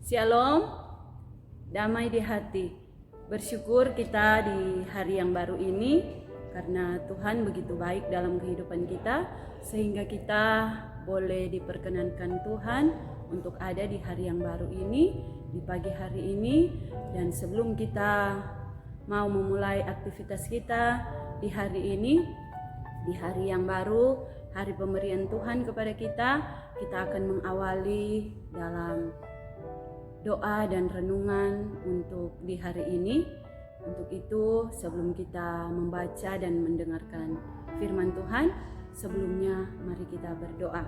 Shalom, damai di hati. Bersyukur kita di hari yang baru ini karena Tuhan begitu baik dalam kehidupan kita sehingga kita boleh diperkenankan Tuhan untuk ada di hari yang baru ini, di pagi hari ini. Dan sebelum kita mau memulai aktivitas kita di hari ini, di hari yang baru, hari pemberian Tuhan kepada kita akan mengawali dalam doa dan renungan untuk di hari ini. Untuk itu, sebelum kita membaca dan mendengarkan firman Tuhan, sebelumnya mari kita berdoa.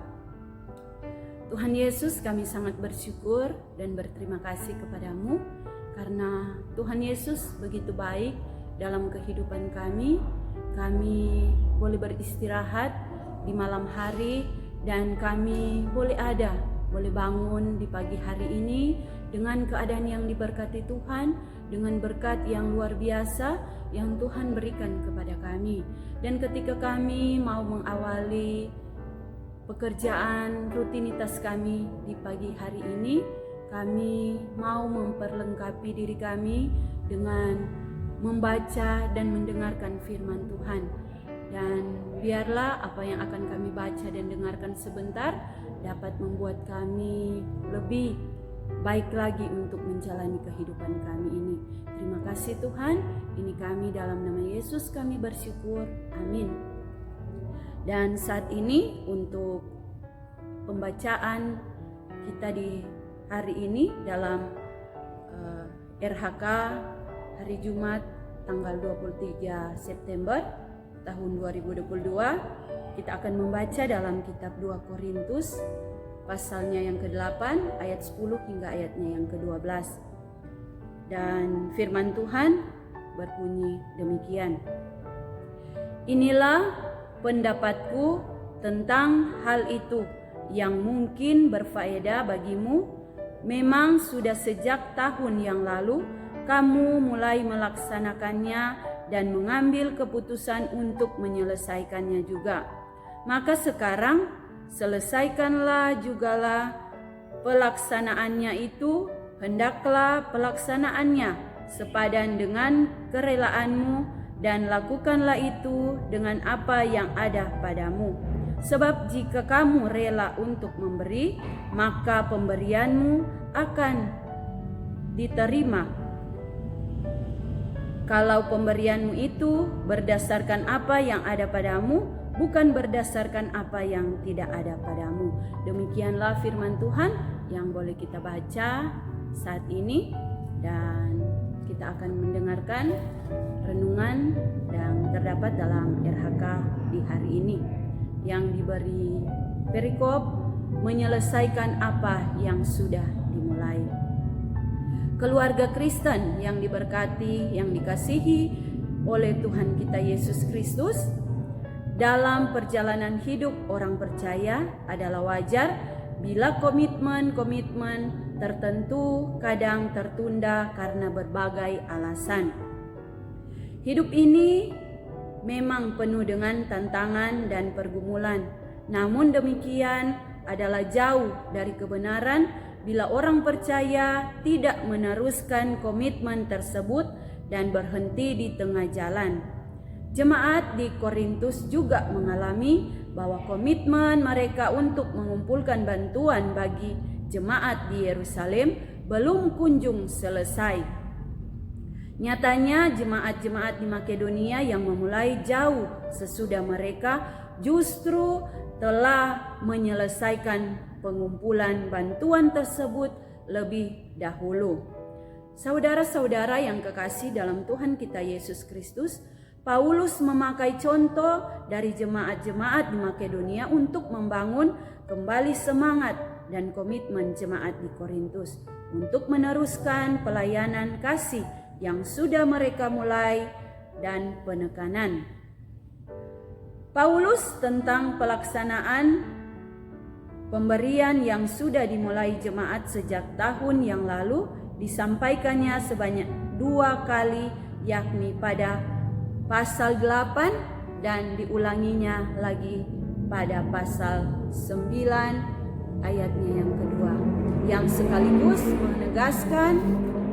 Tuhan Yesus, kami sangat bersyukur dan berterima kasih kepadamu karena Tuhan Yesus begitu baik dalam kehidupan kami. Kami boleh beristirahat di malam hari dan kami boleh boleh bangun di pagi hari ini dengan keadaan yang diberkati Tuhan, dengan berkat yang luar biasa yang Tuhan berikan kepada kami. Dan ketika kami mau mengawali pekerjaan rutinitas kami di pagi hari ini, kami mau memperlengkapi diri kami dengan membaca dan mendengarkan firman Tuhan. Dan biarlah apa yang akan kami baca dan dengarkan sebentar dapat membuat kami lebih baik lagi untuk menjalani kehidupan kami ini. Terima kasih Tuhan, ini kami dalam nama Yesus kami bersyukur, amin. Dan saat ini untuk pembacaan kita di hari ini dalam RHK hari Jumat tanggal 23 September tahun 2022, kita akan membaca dalam kitab 2 Korintus pasalnya yang ke-8 ayat 10 hingga ayatnya yang ke-12. Dan firman Tuhan berbunyi demikian. Inilah pendapatku tentang hal itu yang mungkin berfaedah bagimu. Memang sudah sejak tahun yang lalu kamu mulai melaksanakannya dan mengambil keputusan untuk menyelesaikannya juga. Maka sekarang selesaikanlah jugalah pelaksanaannya itu, hendaklah pelaksanaannya sepadan dengan kerelaanmu dan lakukanlah itu dengan apa yang ada padamu. Sebab jika kamu rela untuk memberi, maka pemberianmu akan diterima. Kalau pemberianmu itu berdasarkan apa yang ada padamu, bukan berdasarkan apa yang tidak ada padamu. Demikianlah firman Tuhan yang boleh kita baca saat ini, dan kita akan mendengarkan renungan yang terdapat dalam RHK di hari ini yang diberi perikop menyelesaikan apa yang sudah dimulai. Keluarga Kristen yang diberkati, yang dikasihi oleh Tuhan kita Yesus Kristus, dalam perjalanan hidup orang percaya adalah wajar bila komitmen tertentu kadang tertunda karena berbagai alasan. Hidup ini memang penuh dengan tantangan dan pergumulan. Namun demikian adalah jauh dari kebenaran bila orang percaya tidak meneruskan komitmen tersebut dan berhenti di tengah jalan. Jemaat di Korintus juga mengalami bahwa komitmen mereka untuk mengumpulkan bantuan bagi jemaat di Yerusalem belum kunjung selesai. Nyatanya jemaat-jemaat di Makedonia yang memulai jauh sesudah mereka justru telah menyelesaikan pengumpulan bantuan tersebut lebih dahulu. Saudara-saudara yang kekasih dalam Tuhan kita Yesus Kristus, Paulus memakai contoh dari jemaat-jemaat di Makedonia untuk membangun kembali semangat dan komitmen jemaat di Korintus untuk meneruskan pelayanan kasih yang sudah mereka mulai dan penekanan Paulus tentang pelaksanaan pemberian yang sudah dimulai jemaat sejak tahun yang lalu disampaikannya sebanyak 2 kali, yakni pada pasal 8 dan diulanginya lagi pada pasal 9 ayatnya yang kedua. yang sekaligus menegaskan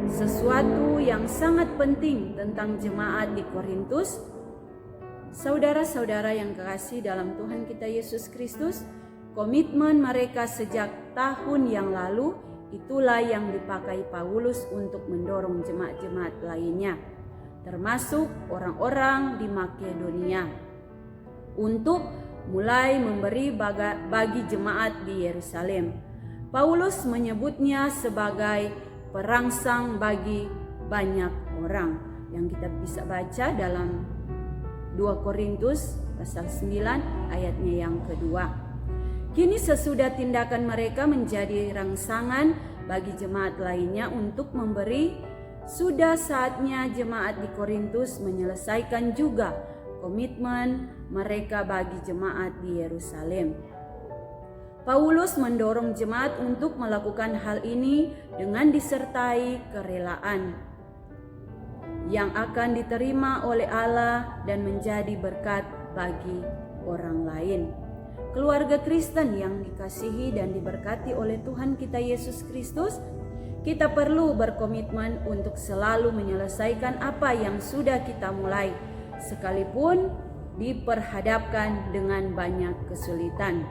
sesuatu yang sangat penting tentang jemaat di Korintus. Saudara-saudara yang kekasih dalam Tuhan kita Yesus Kristus, komitmen mereka sejak tahun yang lalu itulah yang dipakai Paulus untuk mendorong jemaat-jemaat lainnya, termasuk orang-orang di Makedonia, untuk mulai memberi bagi jemaat di Yerusalem. Paulus menyebutnya sebagai perangsang bagi banyak orang, yang kita bisa baca dalam 2 Korintus pasal 9 ayatnya yang kedua. Kini sesudah tindakan mereka menjadi rangsangan bagi jemaat lainnya untuk memberi, sudah saatnya jemaat di Korintus menyelesaikan juga komitmen mereka bagi jemaat di Yerusalem. Paulus mendorong jemaat untuk melakukan hal ini dengan disertai kerelaan yang akan diterima oleh Allah dan menjadi berkat bagi orang lain. Keluarga Kristen yang dikasihi dan diberkati oleh Tuhan kita Yesus Kristus, kita perlu berkomitmen untuk selalu menyelesaikan apa yang sudah kita mulai, sekalipun diperhadapkan dengan banyak kesulitan,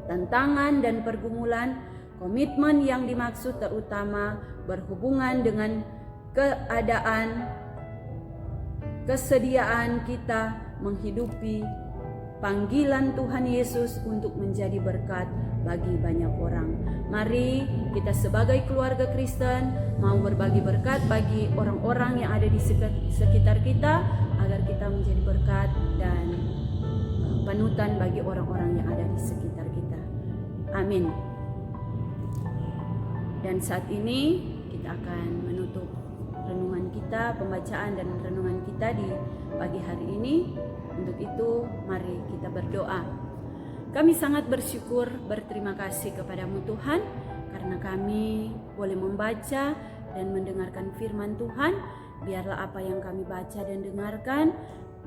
tantangan dan pergumulan. Komitmen yang dimaksud terutama berhubungan dengan kesediaan kita menghidupi panggilan Tuhan Yesus untuk menjadi berkat bagi banyak orang. Mari kita sebagai keluarga Kristen mau berbagi berkat bagi orang-orang yang ada di sekitar kita, agar kita menjadi berkat dan panutan bagi orang-orang yang ada di sekitar kita. Amin. Dan saat ini kita akan menutup renungan kita, pembacaan dan renungan kita di pagi hari ini. Untuk itu, mari kita berdoa. Kami sangat bersyukur, berterima kasih kepadamu Tuhan, karena kami boleh membaca dan mendengarkan firman Tuhan. Biarlah apa yang kami baca dan dengarkan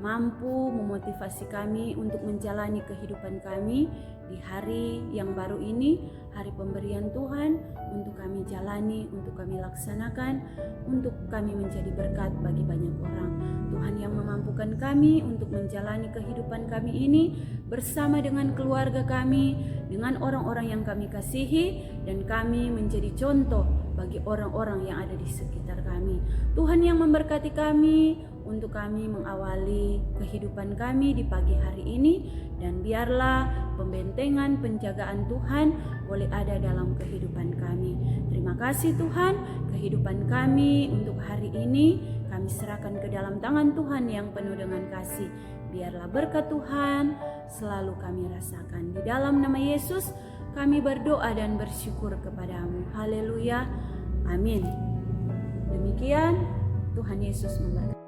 mampu memotivasi kami untuk menjalani kehidupan kami di hari yang baru ini, hari pemberian Tuhan, untuk kami jalani, untuk kami laksanakan, untuk kami menjadi berkat bagi banyak orang. Tuhan yang memampukan kami untuk menjalani kehidupan kami ini bersama dengan keluarga kami, dengan orang-orang yang kami kasihi, dan kami menjadi contoh bagi orang-orang yang ada di sekitar kami. Tuhan yang memberkati kami untuk kami mengawali kehidupan kami di pagi hari ini, dan biarlah pembentengan penjagaan Tuhan boleh ada dalam kehidupan kami. Terima kasih Tuhan, kehidupan kami untuk hari ini kami serahkan ke dalam tangan Tuhan yang penuh dengan kasih. Biarlah berkat Tuhan selalu kami rasakan. Di dalam nama Yesus kami berdoa dan bersyukur kepadamu. Haleluya. Amin. Demikian, Tuhan Yesus memberkati.